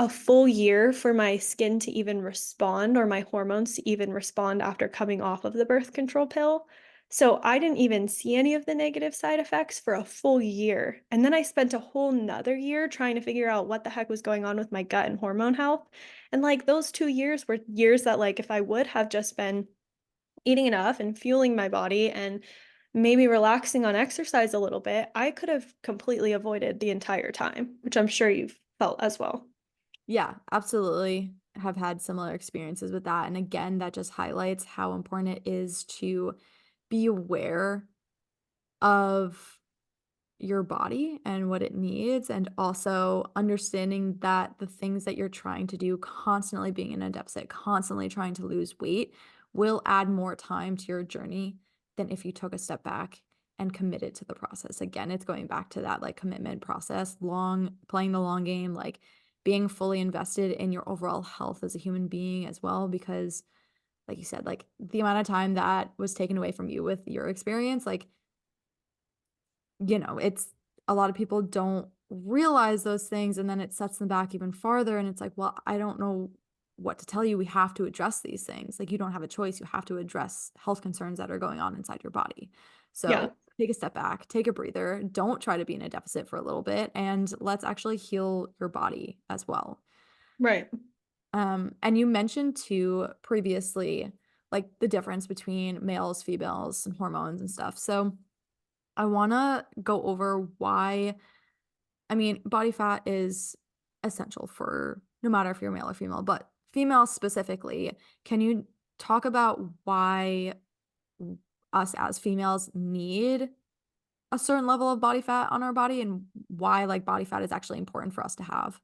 S2: a full year for my skin to even respond, or my hormones to even respond after coming off of the birth control pill. So I didn't even see any of the negative side effects for a full year. And then I spent a whole nother year trying to figure out what the heck was going on with my gut and hormone health. And like those 2 years were years that, like, if I would have just been eating enough and fueling my body and maybe relaxing on exercise a little bit, I could have completely avoided the entire time, which I'm sure you've felt as well.
S1: Yeah, absolutely. Have had similar experiences with that. And again, that just highlights how important it is to be aware of your body and what it needs, and also understanding that the things that you're trying to do, constantly being in a deficit, constantly trying to lose weight, will add more time to your journey than if you took a step back and committed to the process. Again, it's going back to that like commitment process, long playing the long game, like being fully invested in your overall health as a human being as well, because like you said, like the amount of time that was taken away from you with your experience, like, it's a lot of people don't realize those things, and then it sets them back even farther. And it's like, well, I don't know what to tell you. We have to address these things. Like, you don't have a choice. You have to address health concerns that are going on inside your body.
S2: Yeah.
S1: So take a step back, take a breather. Don't try to be in a deficit for a little bit, and let's actually heal your body as well.
S2: Right.
S1: And you mentioned too previously, like the difference between males, females, and hormones and stuff. So I want to go over why, I mean, body fat is essential for no matter if you're male or female, but female specifically. Can you talk about why us as females need a certain level of body fat on our body, and why like body fat is actually important for us to have?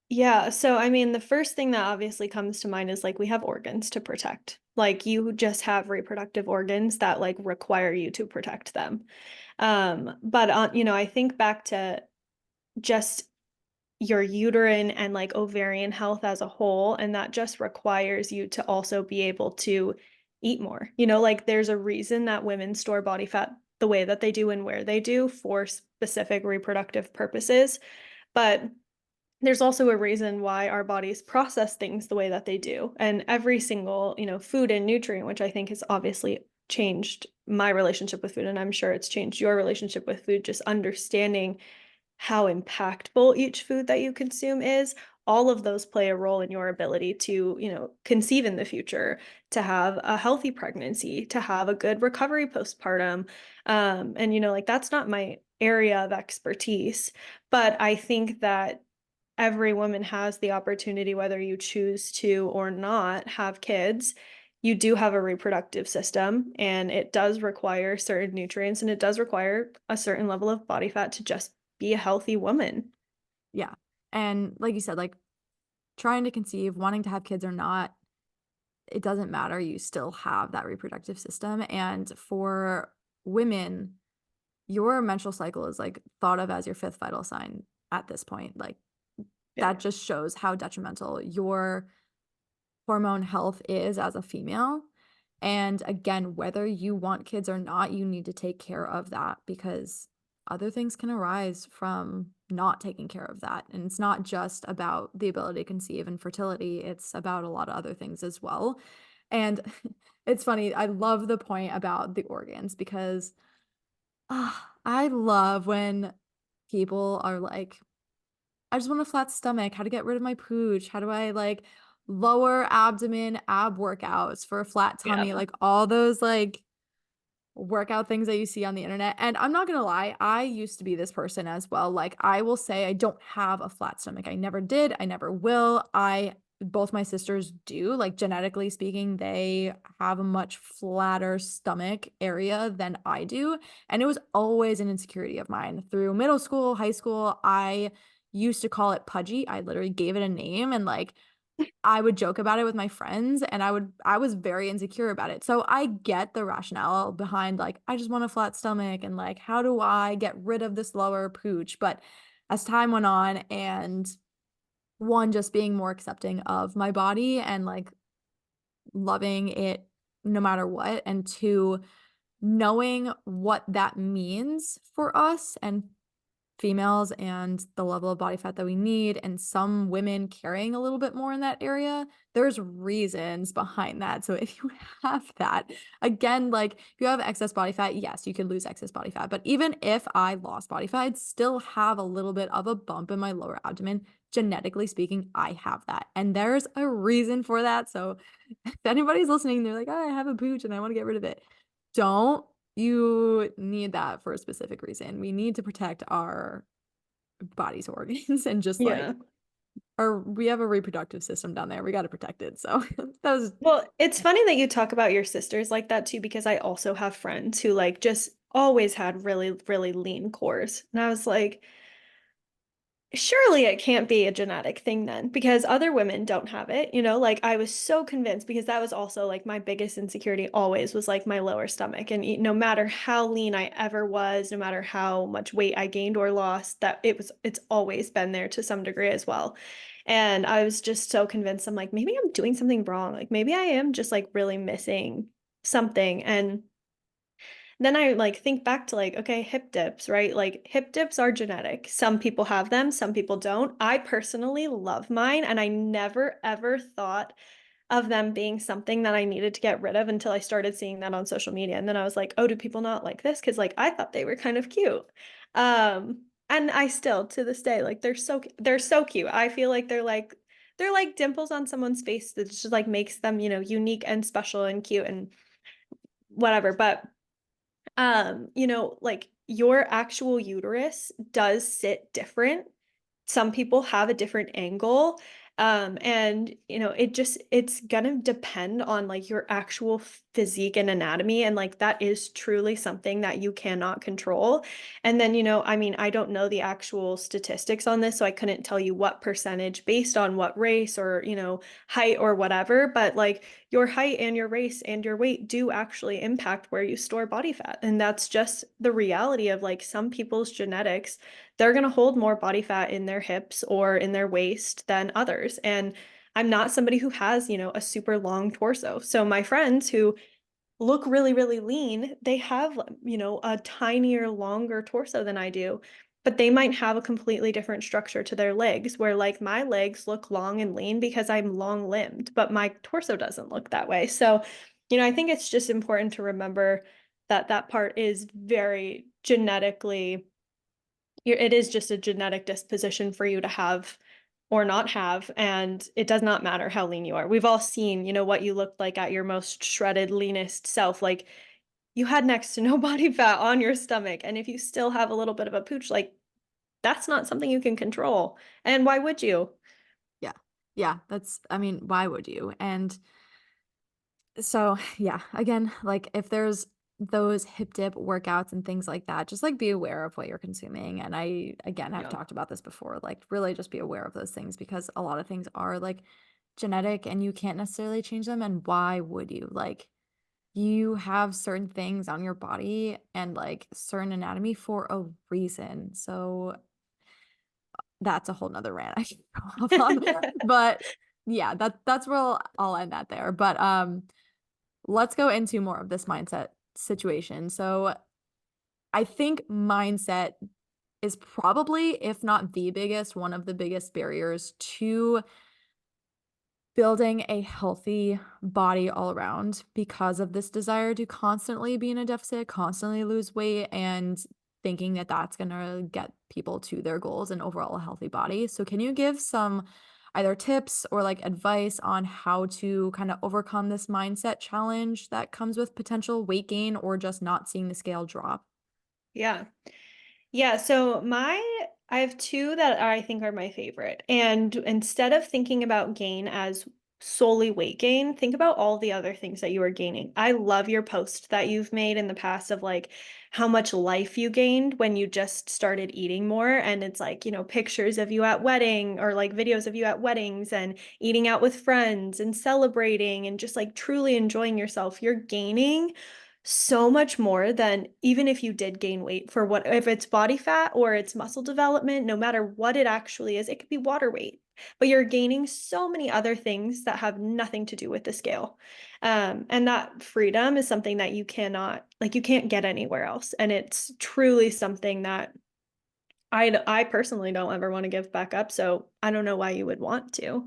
S2: Yeah, so I mean, the first thing that obviously comes to mind is like we have organs to protect. Like you just have reproductive organs that like require you to protect them. But I think back to just your uterine and like ovarian health as a whole, and that just requires you to also be able to eat more. Like there's a reason that women store body fat the way that they do and where they do for specific reproductive purposes. But there's also a reason why our bodies process things the way that they do. And every single, food and nutrient, which I think has obviously changed my relationship with food, and I'm sure it's changed your relationship with food, just understanding how impactful each food that you consume is. All of those play a role in your ability to, conceive in the future, to have a healthy pregnancy, to have a good recovery postpartum. And, like that's not my area of expertise, but I think that every woman has the opportunity, whether you choose to or not have kids. You do have a reproductive system, and it does require certain nutrients, and it does require a certain level of body fat to just be a healthy woman.
S1: Yeah. And like you said, like trying to conceive, wanting to have kids or not, it doesn't matter. You still have that reproductive system. And for women, your menstrual cycle is like thought of as your fifth vital sign at this point. Like
S2: Yeah.
S1: that just shows how detrimental your hormone health is as a female. And again, whether you want kids or not, you need to take care of that, because other things can arise from not taking care of that. And it's not just about the ability to conceive and fertility, it's about a lot of other things as well. And it's funny, I love the point about the organs, because I love when people are like, I just want a flat stomach, how to get rid of my pooch, how do I like lower abdomen ab workouts for a flat
S2: Yeah.
S1: tummy, like all those like workout things that you see on the internet. And I'm not gonna lie, I used to be this person as well. Like I will say I don't have a flat stomach. I never did, I never will. I Both my sisters do. Like genetically speaking, they have a much flatter stomach area than I do. And it was always an insecurity of mine. Through middle school, high school, I used to call it pudgy. I literally gave it a name, and like I would joke about it with my friends, and I was very insecure about it. So I get the rationale behind like I just want a flat stomach, and like how do I get rid of this lower pooch? But as time went on, and one, just being more accepting of my body and like loving it no matter what, and two, knowing what that means for us and females and the level of body fat that we need, and some women carrying a little bit more in that area, there's reasons behind that. So if you have that, again, like if you have excess body fat, yes, you can lose excess body fat. But even if I lost body fat, I'd still have a little bit of a bump in my lower abdomen. Genetically speaking, I have that. And there's a reason for that. So if anybody's listening, they're like, oh, I have a pooch and I want to get rid of it. Don't. You need that for a specific reason. We need to protect our body's organs and just like
S2: Yeah.
S1: we have a reproductive system down there. We got to protect it. So that was
S2: Well, it's funny that you talk about your sisters like that too, because I also have friends who like just always had really, really lean cores. And I was like, surely it can't be a genetic thing then, because other women don't have it, you know? Like I was so convinced because that was also like my biggest insecurity always was like my lower stomach. And no matter how lean I ever was, no matter how much weight I gained or lost, that it's always been there to some degree as well. And I was just so convinced I'm like, maybe I'm doing something wrong. Like maybe I am just like really missing something. And then I like think back to like, okay, hip dips, right? Like hip dips are genetic. Some people have them, some people don't. I personally love mine, and I never ever thought of them being something that I needed to get rid of until I started seeing that on social media. And then I was like, oh, do people not like this? Because like I thought they were kind of cute. And I still to this day, like they're so cute. I feel like they're like dimples on someone's face that just like makes them, unique and special and cute and whatever. But like your actual uterus does sit different. Some people have a different angle. And it's gonna depend on like your actual physique and anatomy. And like that is truly something that you cannot control. And then, I mean, I don't know the actual statistics on this, so I couldn't tell you what percentage based on what race or, height or whatever, but like your height and your race and your weight do actually impact where you store body fat. And that's just the reality of like some people's genetics. They're going to hold more body fat in their hips or in their waist than others. And I'm not somebody who has, a super long torso. So my friends who look really, really lean, they have, a tinier, longer torso than I do. But they might have a completely different structure to their legs, where like my legs look long and lean because I'm long limbed, but my torso doesn't look that way. So, I think it's just important to remember that that part is very genetically, it is just a genetic disposition for you to have or not have, and it does not matter how lean you are. We've all seen, what you looked like at your most shredded, leanest self. Like you had next to no body fat on your stomach, and if you still have a little bit of a pooch, like that's not something you can control. And why would you?
S1: Yeah. Yeah, I mean, why would you? And so, yeah, again, like if there's those hip dip workouts and things like that, just like be aware of what you're consuming. And I, again, have
S2: Yeah.
S1: talked about this before, like really just be aware of those things because a lot of things are like genetic and you can't necessarily change them. And why would you? Like, you have certain things on your body and like certain anatomy for a reason. So that's a whole nother rant I can go off on. But yeah, that's where I'll end that there. But let's go into more of this mindset situation. So I think mindset is probably, if not the biggest, one of the biggest barriers to building a healthy body all around because of this desire to constantly be in a deficit, constantly lose weight, and thinking that that's going to get people to their goals and overall a healthy body. So, can you give some either tips or like advice on how to kind of overcome this mindset challenge that comes with potential weight gain or just not seeing the scale drop?
S2: Yeah. Yeah, so I have two that I think are my favorite. And instead of thinking about gain as solely weight gain, think about all the other things that you are gaining. I love your post that you've made in the past of like how much life you gained when you just started eating more. And it's like, pictures of you at wedding or like videos of you at weddings and eating out with friends and celebrating and just like truly enjoying yourself. You're gaining so much more than even if you did gain weight for what if it's body fat or it's muscle development, no matter what it actually is, it could be water weight. But you're gaining so many other things that have nothing to do with the scale. And that freedom is something that you can't get anywhere else. And it's truly something that I personally don't ever want to give back up, so I don't know why you would want to.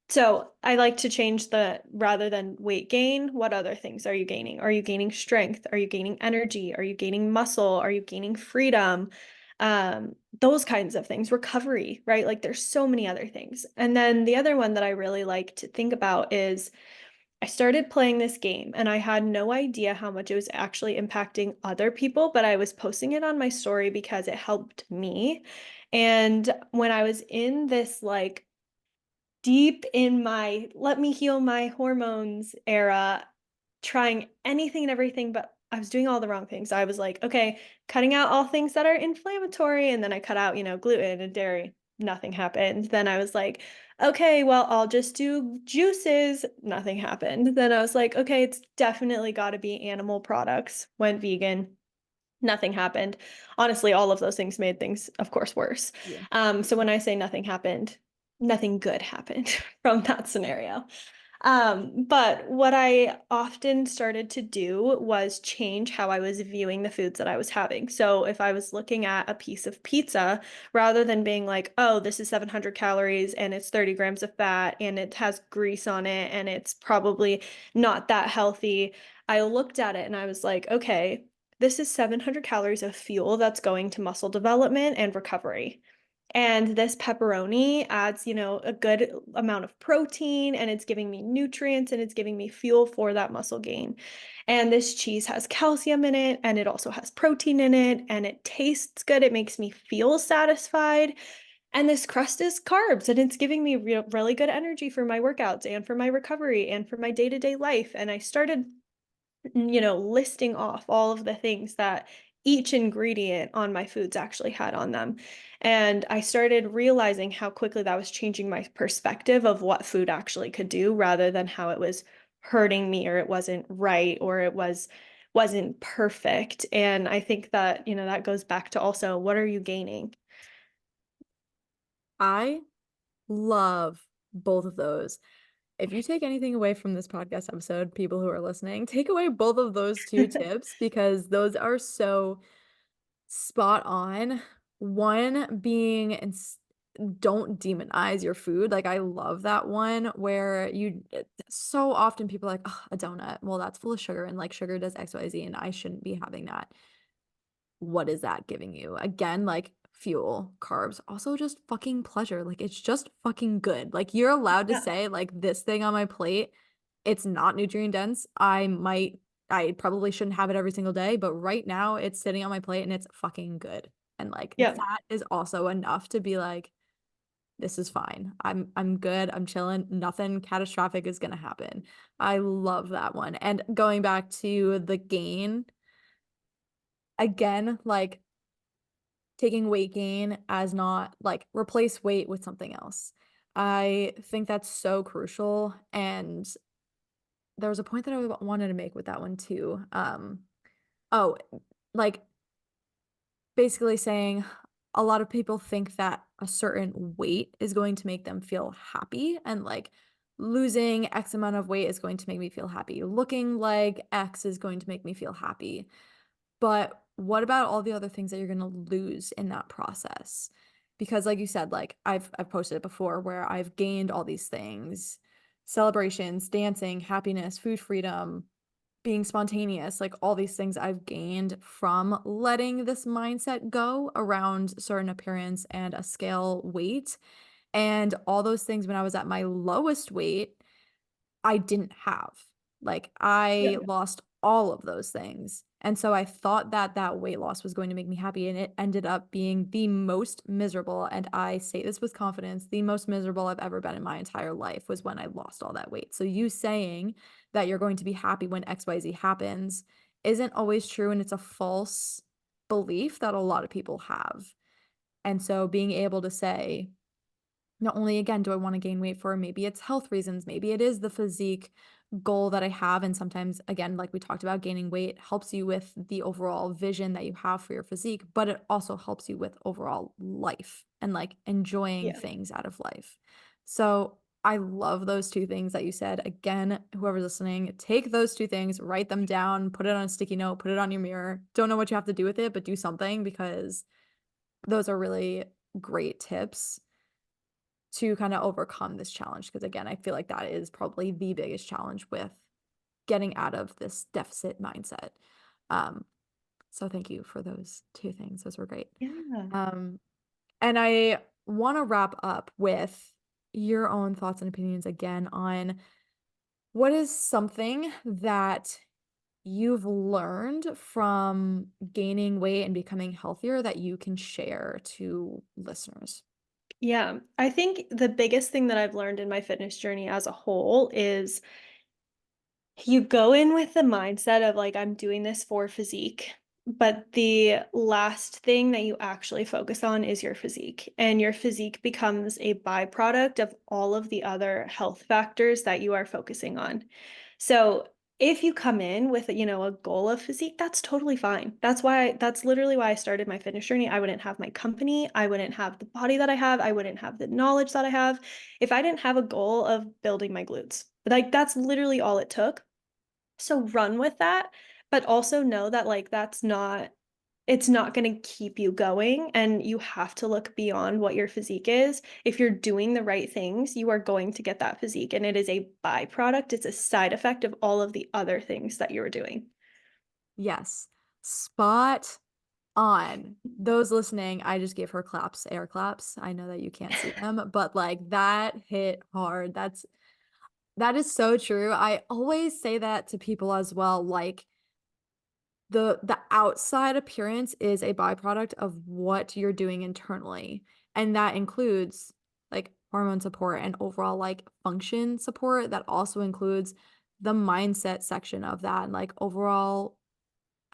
S2: So I like to change the rather than weight gain, what other things are you gaining? Are you gaining strength? Are you gaining energy? Are you gaining muscle? Are you gaining freedom? Those kinds of things, recovery, right? Like there's so many other things. And then the other one that I really like to think about is I started playing this game and I had no idea how much it was actually impacting other people, but I was posting it on my story because it helped me. And when I was in this like deep in my let me heal my hormones era, trying anything and everything but I was doing all the wrong things. I was like, okay, cutting out all things that are inflammatory, and then I cut out, gluten and dairy. Nothing happened. Then I was like, okay, well, I'll just do juices. Nothing happened. Then I was like, okay, it's definitely got to be animal products. Went vegan. Nothing happened. Honestly, all of those things made things, of course, worse.
S1: Yeah.
S2: So when I say nothing happened, nothing good happened from that scenario. But what I often started to do was change how I was viewing the foods that I was having. So if I was looking at a piece of pizza, rather than being like, oh, this is 700 calories and it's 30 grams of fat and it has grease on it and it's probably not that healthy, I looked at it and I was like, okay, this is 700 calories of fuel that's going to muscle development and recovery. And this pepperoni adds, a good amount of protein and it's giving me nutrients and it's giving me fuel for that muscle gain. And this cheese has calcium in it and it also has protein in it and it tastes good. It makes me feel satisfied. And this crust is carbs and it's giving me really good energy for my workouts and for my recovery and for my day to day life. And I started listing off all of the things that each ingredient on my foods actually had on them. And I started realizing how quickly that was changing my perspective of what food actually could do rather than how it was hurting me or it wasn't right or it wasn't perfect. And I think that, that goes back to also what are you gaining?
S1: I love both of those. If you take anything away from this podcast episode, people who are listening, take away both of those two tips because those are so spot on. One being don't demonize your food. Like I love that one where so often people are like, oh, a donut. Well, that's full of sugar and like sugar does XYZ and I shouldn't be having that. What is that giving you? Again, like fuel, carbs, also just fucking pleasure. Like it's just fucking good. Like you're allowed to
S2: Yeah.
S1: say like this thing on my plate, it's not nutrient dense. I probably shouldn't have it every single day, but right now it's sitting on my plate and it's fucking good. And like
S2: Yeah.
S1: that is also enough to be like, this is fine. I'm good. I'm chilling. Nothing catastrophic is gonna happen. I love that one. And going back to the gain, again, like taking weight gain as not like replace weight with something else. I think that's so crucial. And there was a point that I wanted to make with that one too. Oh, like basically saying a lot of people think that a certain weight is going to make them feel happy and like losing X amount of weight is going to make me feel happy. Looking like X is going to make me feel happy. But what about all the other things that you're going to lose in that process? Because like you said, like I've posted it before where I've gained all these things, celebrations, dancing, happiness, food freedom, being spontaneous, like all these things I've gained from letting this mindset go around certain appearance and a scale weight. And all those things when I was at my lowest weight, I didn't have. Like I
S2: Yeah.
S1: lost all of those things. And so I thought that that weight loss was going to make me happy, and it ended up being the most miserable. And I say this with confidence, the most miserable I've ever been in my entire life was when I lost all that weight. So you saying that you're going to be happy when XYZ happens isn't always true, and it's a false belief that a lot of people have. And so being able to say, not only again do I want to gain weight for maybe it's health reasons, maybe it is the physique goal that I have. And sometimes, again, like we talked about, gaining weight helps you with the overall vision that you have for your physique, but it also helps you with overall life and like enjoying
S2: Yeah.
S1: things out of life. So I love those two things that you said. Again, whoever's listening, take those two things, write them down, put it on a sticky note, put it on your mirror. Don't know what you have to do with it, but do something because those are really great tips to kind of overcome this challenge. Because again, I feel like that is probably the biggest challenge with getting out of this deficit mindset. Um, so thank you for those two things. Those were great.
S2: Yeah.
S1: Um, and I want to wrap up with your own thoughts and opinions again on what is something that you've learned from gaining weight and becoming healthier that you can share to listeners.
S2: Yeah, I think the biggest thing that I've learned in my fitness journey as a whole is You go in with the mindset of like, I'm doing this for physique, but the last thing that you actually focus on is your physique. And your physique becomes a byproduct of all of the other health factors that you are focusing on. So if you come in with, a goal of physique, that's totally fine. That's literally why I started my fitness journey. I wouldn't have my company. I wouldn't have the body that I have. I wouldn't have the knowledge that I have if I didn't have a goal of building my glutes. Like that's literally all it took. So run with that, but also know that like it's not going to keep you going and you have to look beyond what your physique is. If you're doing the right things, you are going to get that physique and it is a byproduct, it's a side effect of all of the other things that you're doing.
S1: Yes. Spot on. Those listening, I just gave her claps, air claps. I know that you can't see them, but like that hit hard. That is so true. I always say that to people as well. Like the outside appearance is a byproduct of what you're doing internally. And that includes like hormone support and overall like function support. That also includes the mindset section of that and like overall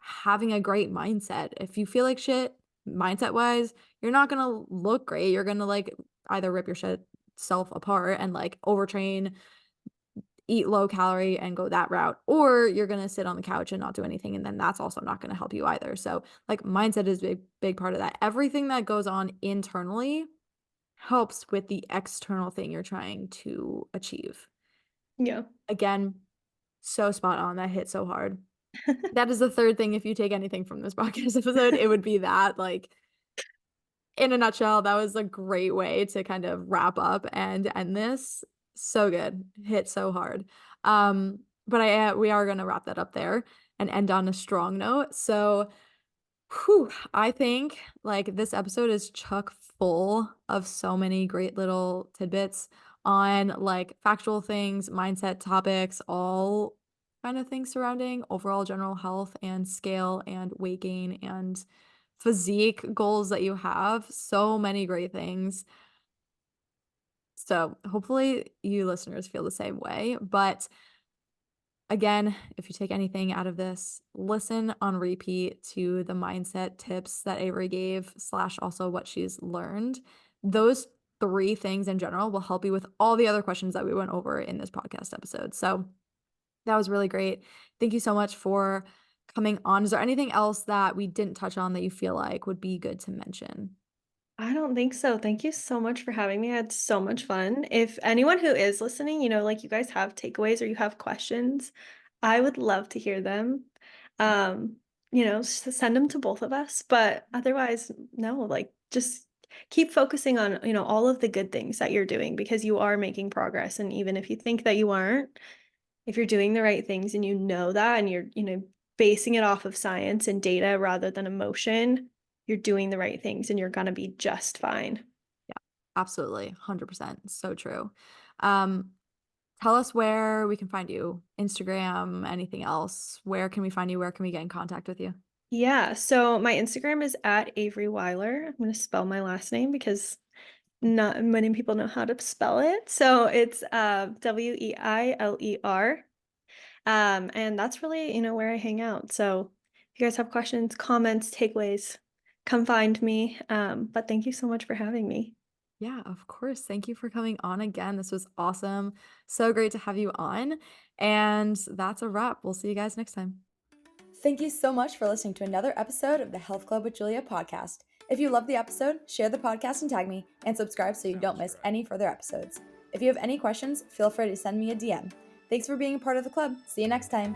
S1: having a great mindset. If you feel like shit, mindset wise, you're not gonna look great. You're gonna like either rip your shit self apart and like overtrain, eat low calorie and go that route, or you're gonna sit on the couch and not do anything, and then that's also not gonna help you either. So like mindset is a big part of that. Everything that goes on internally helps with the external thing you're trying to achieve.
S2: Yeah.
S1: Again, so spot on. That hit so hard. That is the third thing. If you take anything from this podcast episode, it would be that. Like, in a nutshell, that was a great way to kind of wrap up and end this. So good. Hit so hard. But we are gonna wrap that up there and end on a strong note. So whew, I think like this episode is chock full of so many great little tidbits on like factual things, mindset topics, all kind of things surrounding overall general health and scale and weight gain and physique goals that you have. So many great things. So hopefully you listeners feel the same way. But again, if you take anything out of this, listen on repeat to the mindset tips that Avery gave, slash also what she's learned. Those three things in general will help you with all the other questions that we went over in this podcast episode. So that was really great. Thank you so much for coming on. Is there anything else that we didn't touch on that you feel like would be good to mention?
S2: I don't think so. Thank you so much for having me. I had so much fun. If anyone who is listening, like you guys have takeaways or you have questions, I would love to hear them. Um, send them to both of us. But otherwise, no, like just keep focusing on, all of the good things that you're doing because you are making progress. And even if you think that you aren't, if you're doing the right things and you know that and you're, basing it off of science and data rather than emotion, you're doing the right things and you're going to be just fine.
S1: Yeah, absolutely. 100%. So true. Um, Tell us where we can find you. Instagram, anything else? Where can we find you? Where can we get in contact with you?
S2: Yeah, so my Instagram is at Avery Weiler. I'm going to spell my last name because not many people know how to spell it. So it's Weiler. And that's really, where I hang out. So if you guys have questions, comments, takeaways, come find me. But thank you so much for having me.
S1: Yeah, of course. Thank you for coming on again. This was awesome. So great to have you on. And that's a wrap. We'll see you guys next time. Thank you so much for listening to another episode of the Health Club with Julia podcast. If you loved the episode, share the podcast and tag me, and subscribe so you don't miss any further episodes. If you have any questions, feel free to send me a DM. Thanks for being a part of the club. See you next time.